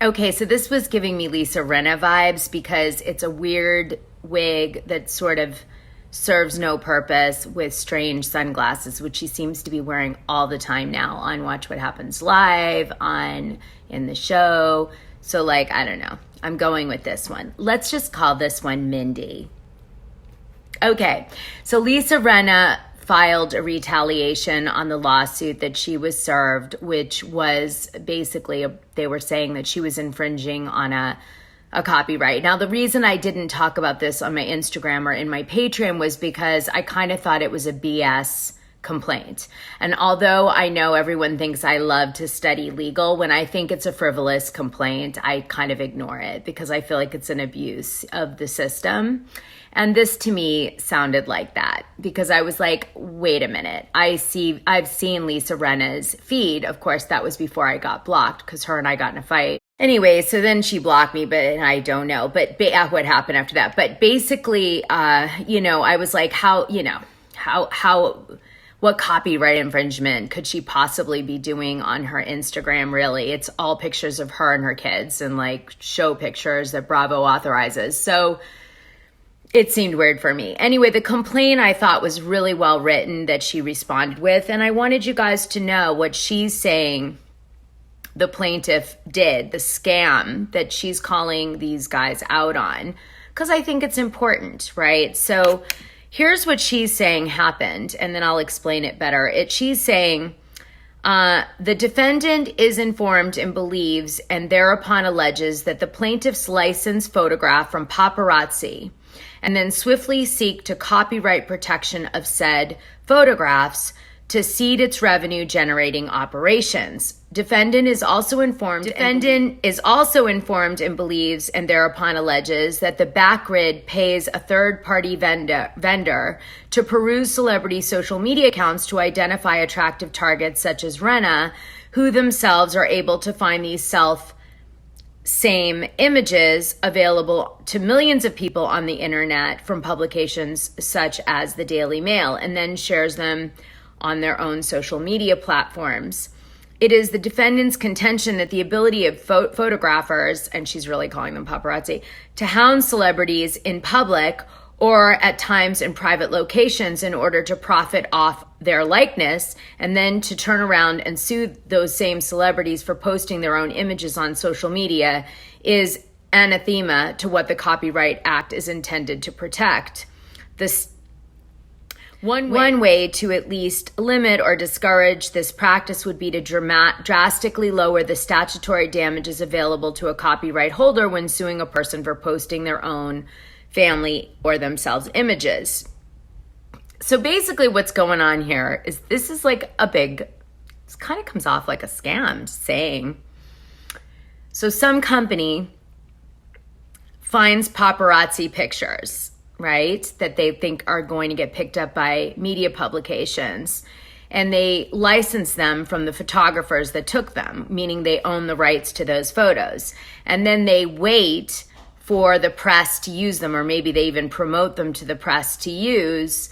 Okay, so this was giving me Lisa Rinna vibes because it's a weird wig that sort of serves no purpose with strange sunglasses, which she seems to be wearing all the time now on Watch What Happens Live, in the show. So like, I don't know. I'm going with this one. Let's just call this one Mindy. Okay, so Lisa Rinna filed a retaliation on the lawsuit that she was served, which was basically, they were saying that she was infringing on a copyright. Now, the reason I didn't talk about this on my Instagram or in my Patreon was because I kind of thought it was a BS complaint. And although I know everyone thinks I love to study legal, when I think it's a frivolous complaint, I kind of ignore it because I feel like it's an abuse of the system. And this to me sounded like that because I was like, wait a minute. I've seen Lisa Rinna's feed. Of course, that was before I got blocked because her and I got in a fight. Anyway, so then she blocked me, but I don't know. But what happened after that? But basically, I was like, what copyright infringement could she possibly be doing on her Instagram, really? It's all pictures of her and her kids and like show pictures that Bravo authorizes. So it seemed weird for me. Anyway, the complaint I thought was really well written that she responded with. And I wanted you guys to know what she's saying the plaintiff did, the scam that she's calling these guys out on, because I think it's important, right? So here's what she's saying happened, and then I'll explain it better. She's saying the defendant is informed and believes and thereupon alleges that the plaintiff's licensed photograph from paparazzi and then swiftly seek to copyright protection of said photographs to seed its revenue generating operations. Defendant is also informed and believes and thereupon alleges that the backgrid pays a third-party vendor to peruse celebrity social media accounts to identify attractive targets such as Rinna, who themselves are able to find these same images available to millions of people on the internet from publications such as the Daily Mail, and then shares them on their own social media platforms. It is the defendant's contention that the ability of photographers, and she's really calling them paparazzi, to hound celebrities in public or at times in private locations in order to profit off their likeness, and then to turn around and sue those same celebrities for posting their own images on social media is anathema to what the Copyright Act is intended to protect. One way to at least limit or discourage this practice would be to drastically lower the statutory damages available to a copyright holder when suing a person for posting their own family or themselves images. So basically what's going on here is this is like this kind of comes off like a scam saying. So some company finds paparazzi pictures, right, that they think are going to get picked up by media publications, and they license them from the photographers that took them, meaning they own the rights to those photos. And then they wait for the press to use them, or maybe they even promote them to the press to use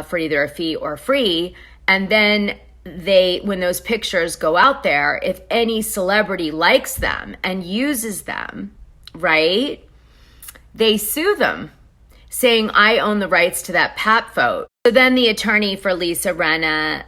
for either a fee or free. And then when those pictures go out there, if any celebrity likes them and uses them, right, they sue them, saying, I own the rights to that pap photo. So then the attorney for Lisa Rinna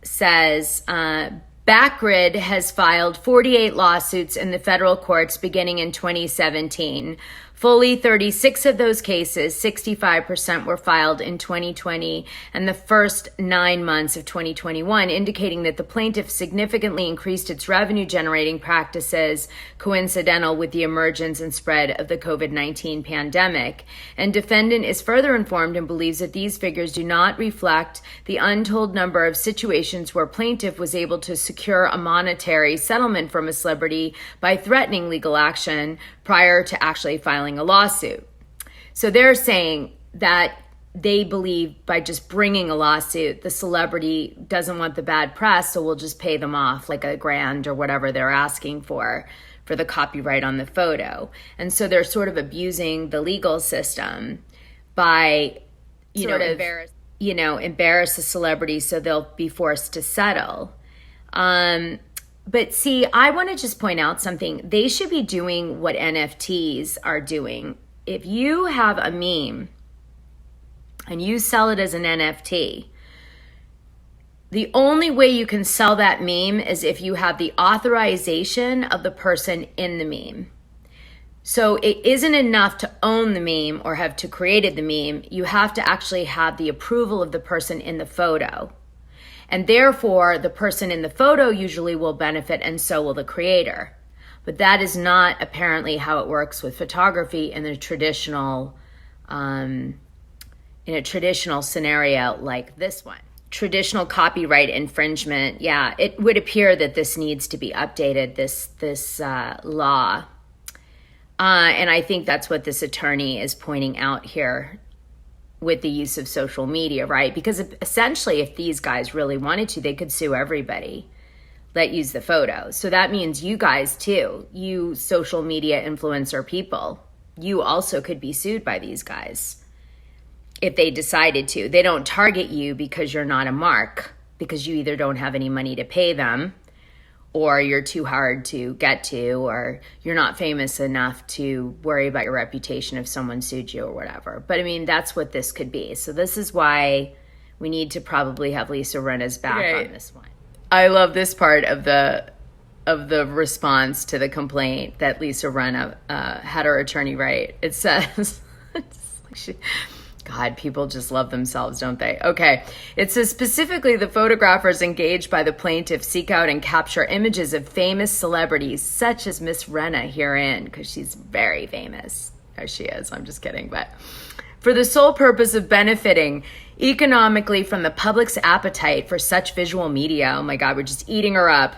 says, Backgrid has filed 48 lawsuits in the federal courts beginning in 2017. Fully 36 of those cases, 65%, were filed in 2020 and the first 9 months of 2021, indicating that the plaintiff significantly increased its revenue-generating practices coincidental with the emergence and spread of the COVID-19 pandemic. And defendant is further informed and believes that these figures do not reflect the untold number of situations where plaintiff was able to secure a monetary settlement from a celebrity by threatening legal action prior to actually filing a lawsuit. So they're saying that they believe by just bringing a lawsuit, the celebrity doesn't want the bad press, so we'll just pay them off like $1,000 or whatever they're asking for the copyright on the photo. And so they're sort of abusing the legal system by, embarrass the celebrity so they'll be forced to settle. But see, I want to just point out something. They should be doing what NFTs are doing. If you have a meme and you sell it as an NFT, the only way you can sell that meme is if you have the authorization of the person in the meme. So it isn't enough to own the meme or have to created the meme. You have to actually have the approval of the person in the photo. And therefore, the person in the photo usually will benefit, and so will the creator. But that is not apparently how it works with photography in a traditional scenario like this one. Traditional copyright infringement, yeah, it would appear that this needs to be updated, this law. And I think that's what this attorney is pointing out here with the use of social media, right? Because essentially, if these guys really wanted to, they could sue everybody that use the photo. So that means you guys too, you social media influencer people, you also could be sued by these guys if they decided to. They don't target you because you're not a mark, because you either don't have any money to pay them, or you're too hard to get to, or you're not famous enough to worry about your reputation if someone sued you or whatever. But I mean, that's what this could be. So this is why we need to probably have Lisa Rinna's back on this one. I love this part of the response to the complaint that Lisa Rinna had her attorney write. It says, God, people just love themselves, don't they? Okay. It says, specifically, the photographers engaged by the plaintiff seek out and capture images of famous celebrities, such as Miss Rinna herein, because she's very famous. Oh, she is. I'm just kidding. But for the sole purpose of benefiting economically from the public's appetite for such visual media. Oh my God, we're just eating her up.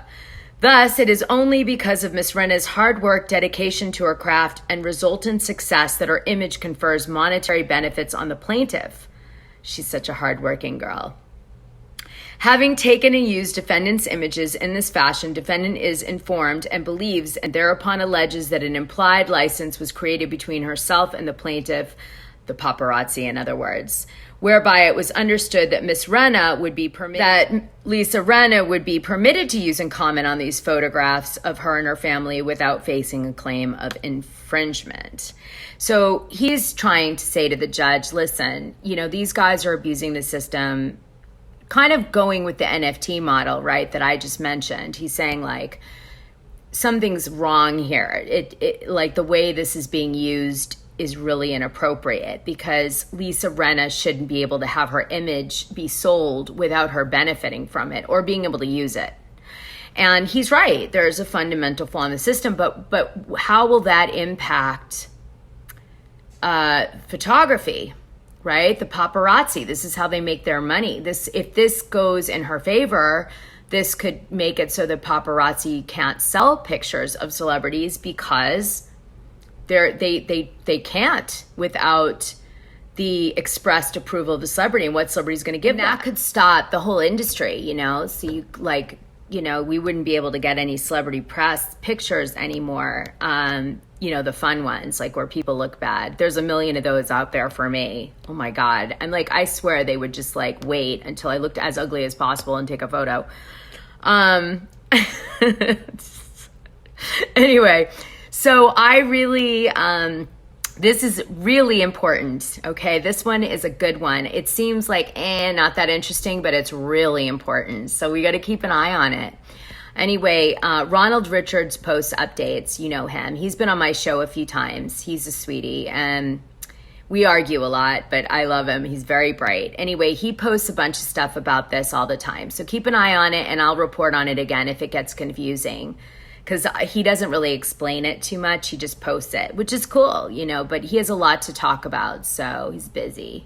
Thus, it is only because of Miss Rinna's hard work, dedication to her craft, and resultant success that her image confers monetary benefits on the plaintiff. She's such a hardworking girl. Having taken and used defendant's images in this fashion, defendant is informed and believes and thereupon alleges that an implied license was created between herself and the plaintiff, the paparazzi in other words, whereby it was understood that Miss Rinna would be that Lisa Rinna would be permitted to use and comment on these photographs of her and her family without facing a claim of infringement. So he's trying to say to the judge, listen, you know, these guys are abusing the system, kind of going with the NFT model, right, that I just mentioned. He's saying, like, something's wrong here. It like the way this is being used is really inappropriate, because Lisa Rinna shouldn't be able to have her image be sold without her benefiting from it or being able to use it. And he's right. There's a fundamental flaw in the system, but how will that impact photography, right? The paparazzi, this is how they make their money. If this goes in her favor, this could make it so that paparazzi can't sell pictures of celebrities because they can't without the expressed approval of the celebrity, and what celebrity's going to give them. That could stop the whole industry, you know. So we wouldn't be able to get any celebrity press pictures anymore. The fun ones, like where people look bad. There's a million of those out there for me. Oh my God. And like, I swear they would just like wait until I looked as ugly as possible and take a photo. Anyway, so I really, this is really important, okay? This one is a good one. It seems like, not that interesting, but it's really important. So we got to keep an eye on it. Anyway, Ronald Richards posts updates. You know him. He's been on my show a few times. He's a sweetie, and we argue a lot, but I love him. He's very bright. Anyway, he posts a bunch of stuff about this all the time. So keep an eye on it, and I'll report on it again if it gets confusing, because he doesn't really explain it too much. He just posts it, which is cool, you know, but he has a lot to talk about, so he's busy.